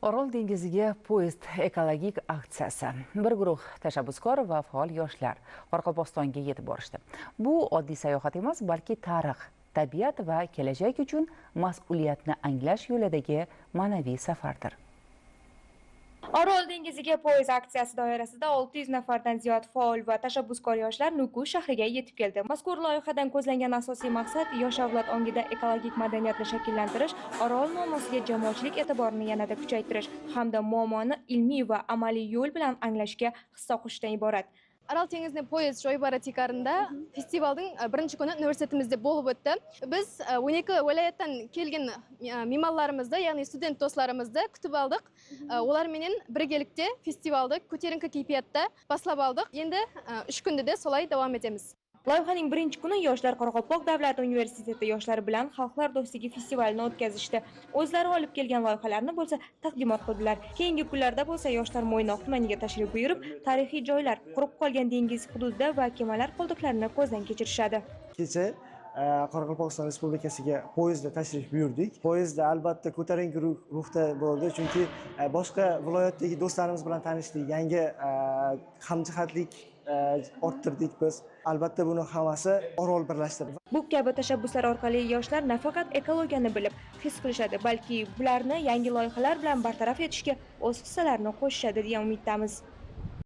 Orol dengiziga poyezd ekologik aksiyasi. Bir guruh tashabbuskor va faol yoshlar Qoraqalpog'istonga yetib borishdi. Bu oddiy sayohat emas, balki tarix, tabiat va kelajak uchun mas'uliyatni anglash yo'lidagi ma'naviy safardir. Orol dengiziga poyezd aksiyasi doirasida 600 nafardan ziyod faol va tashabbuskor yoshlar Nukus shahriga yetib keldi. Mazkur loyihadan ko'zlangan asosiy maqsad yosh avlod ongida ekologik madaniyatni shakllantirish, Orol muammosiga jamoatchilik e'tiborini yanada kuchaytirish hamda muammoni ilmiy va amaliy yo'l bilan anglashga hissa qo'shishdan iborat. Арал теңізіне поезд жой бара текарында фестивалдың бірінші күні университетімізде болып өтті. Біз 12 уәлаяттан келген меймандарымызды, яғни студент достарымызды күтіп алдық. Оларменен біргелікте фестивалды көтеріңкі кейпиятта баслап алдық. Енді 3 күнде де солай давам етеміз. Loyihaning birinchi kuni yoshlar Qoraqalpoq davlat universiteti yoshlari bilan xalqlar do'stligi festivalini o'tkazishdi. O'zlari olib kelgan loyihalarni bo'lsa taqdimot qildilar. Keyingi kunlarda bo'lsa yoshlar Mo'ynoq tumaniga tashrif buyurib, tarixiy joylar, qurib qolgan dengiz hududida va kemalar qoldiqlarini ko'zdan kechirishadi. Kecha Qoraqalpog'iston Respublikasiga poyezdda tashrif buyurdik. Poyezdda albatta ko'tarinki ruhda bo'ldi, chunki boshqa viloyatdagi do'stlarimiz bilan tanishdik, yangi hamjihatlik orttirdik biz. Albatta buni hammasi Orol birlashtirdi. Bu kabi tashabbuslar orqali yoshlar nafaqat ekologiyani bilib, his qilishadi, balki bularni yangi loyihalar bilan bartaraf etishga o'z hissalarini qo'shishadi degan umiddamiz.